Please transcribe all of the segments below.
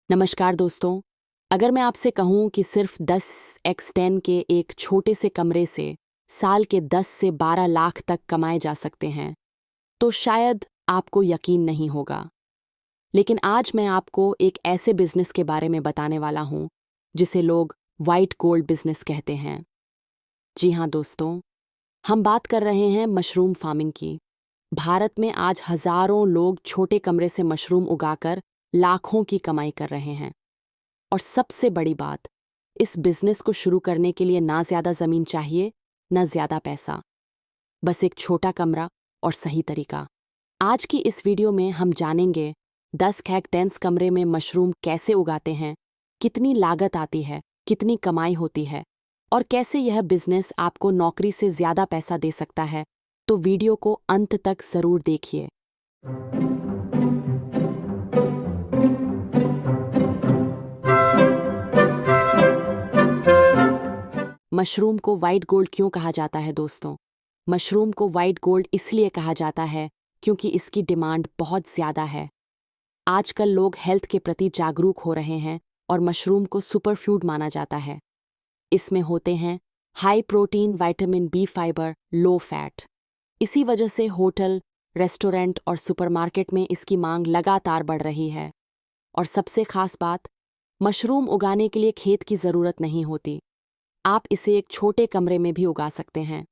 नमस्कार दोस्तों। अगर मैं आपसे कहूँ कि सिर्फ 10x10 के एक छोटे से कमरे से साल के 10 से 12 लाख तक कमाए जा सकते हैं तो शायद आपको यकीन नहीं होगा। लेकिन आज मैं आपको एक ऐसे बिजनेस के बारे में बताने वाला हूँ जिसे लोग वाइट गोल्ड बिजनेस कहते हैं। जी हाँ दोस्तों, हम बात कर रहे हैं मशरूम फार्मिंग की। भारत में आज हजारों लोग छोटे कमरे से मशरूम उगाकर लाखों की कमाई कर रहे हैं। और सबसे बड़ी बात, इस बिजनेस को शुरू करने के लिए ना ज्यादा जमीन चाहिए, ना ज्यादा पैसा, बस एक छोटा कमरा और सही तरीका। आज की इस वीडियो में हम जानेंगे 10x10 कमरे में मशरूम कैसे उगाते हैं, कितनी लागत आती है, कितनी कमाई होती है और कैसे यह बिजनेस आपको नौकरी से ज्यादा पैसा दे सकता है। तो वीडियो को अंत तक जरूर देखिए। मशरूम को वाइट गोल्ड क्यों कहा जाता है दोस्तों? मशरूम को वाइट गोल्ड इसलिए कहा जाता है क्योंकि इसकी डिमांड बहुत ज़्यादा है। आजकल लोग हेल्थ के प्रति जागरूक हो रहे हैं और मशरूम को सुपरफूड माना जाता है। इसमें होते हैं high protein, vitamin B, fibre, low fat. इसी वजह से होटल, रेस्टोरेंट और सुपरमार्केट में इसकी मांग लगातार बढ़ रही है। और सबसे खास बात, मशरूम उगाने के लिए खेत की ज़रूरत नहीं होती। आप इसे एक छोटे कमरे में भी उगा सकते हैं।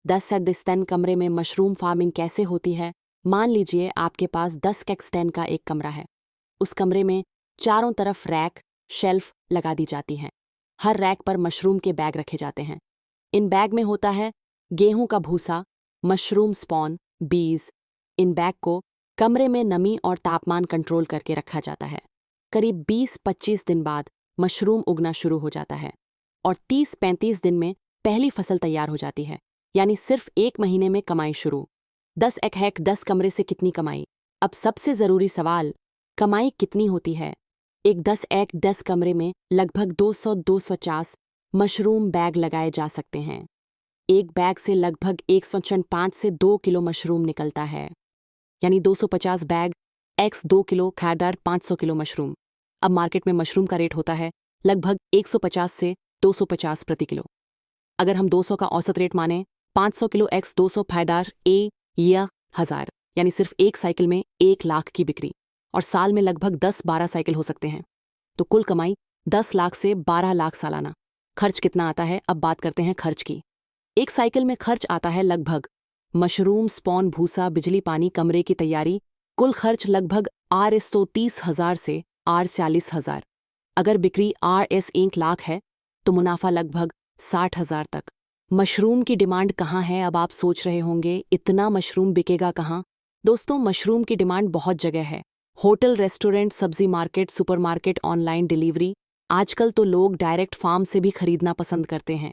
10x10 कमरे में मशरूम फार्मिंग कैसे होती है? मान लीजिए आपके पास 10x10 का एक कमरा है। उस कमरे में चारों तरफ रैक, शेल्फ लगा दी जाती हैं। हर रैक पर मशरूम के बैग रखे जाते हैं। इन बैग में होता है गेहूं का भूसा, मशरूम स्पॉन, बीज। इन बैग को कमरे में नमी और तापमान कंट्रोल करके रखा जाता है। करीब 20-25 दिन बाद मशरूम उगना शुरू हो जाता है और 30-35 दिन में पहली फसल तैयार हो जाती है, यानी सिर्फ 1 महीने में कमाई शुरू। 10x10 कमरे से कितनी कमाई? अब सबसे ज़रूरी सवाल, कमाई कितनी होती है? एक 10x10 कमरे में लगभग 200-250 मशरूम बैग लगाए जा सकते हैं। एक बैग से लगभग 105 से 2 किलो मशरूम निकलता है, यानी 250 बैग x 2 किलो खादार 500 किलो मशरूम। अब मार्केट में मशरूम का रेट होता है लगभग 150 से 250 प्रति किलो। अगर हम 200 का औसत रेट माने, 500 किलो x 200 फायदार ए या 1000, यानी सिर्फ एक साइकिल में 1 लाख की बिक्री और साल में लगभग 10-12 साइकिल हो सकते हैं। तो कुल कमाई 10 लाख से 12 लाख सालाना। खर्च कितना आता है? अब बात करते हैं खर्च की। एक साइकिल में खर्च आता है लगभग मशरूम, स्पॉन, भूसा, बिजली, पानी, कमरे की तैयारी। कुल खर्च लगभग Rs130,000 से Rs40,000। अगर बिक्री Rs 1 लाख है तो मुनाफा लगभग 60,000 तक। मशरूम की डिमांड कहाँ है? अब आप सोच रहे होंगे इतना मशरूम बिकेगा कहाँ? दोस्तों, मशरूम की डिमांड बहुत जगह है। होटल, रेस्टोरेंट, सब्जी मार्केट, सुपरमार्केट, ऑनलाइन डिलीवरी। आजकल तो लोग डायरेक्ट फार्म से भी खरीदना पसंद करते हैं।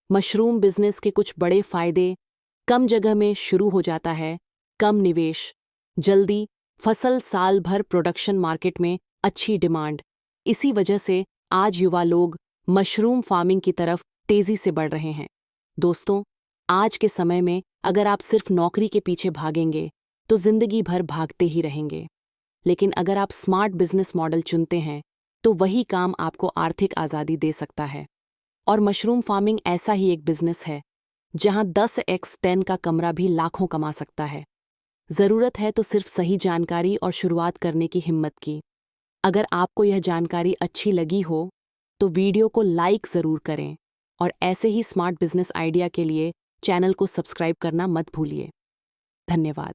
मशरूम बिजनेस के कुछ बड़े फायदे: कम जगह में शुरू हो जाता है, कम निवेश, जल्दी फसल, साल भर प्रोडक्शन, मार्केट में अच्छी डिमांड। इसी वजह से आज युवा लोग मशरूम फार्मिंग की तरफ तेजी से बढ़ रहे हैं। दोस्तों, आज के समय में अगर आप सिर्फ नौकरी के पीछे भागेंगे तो जिंदगी भर भागते ही रहेंगे। लेकिन अगर आप स्मार्ट बिजनेस मॉडल चुनते हैं तो वही काम आपको आर्थिक आज़ादी दे सकता है। और मशरूम फार्मिंग ऐसा ही एक बिजनेस है जहां 10x10 का कमरा भी लाखों कमा सकता है। ज़रूरत है तो सिर्फ सही जानकारी और शुरुआत करने की हिम्मत की। अगर आपको यह जानकारी अच्छी लगी हो तो वीडियो को लाइक ज़रूर करें और ऐसे ही स्मार्ट बिजनेस आइडिया के लिए चैनल को सब्सक्राइब करना मत भूलिए। धन्यवाद।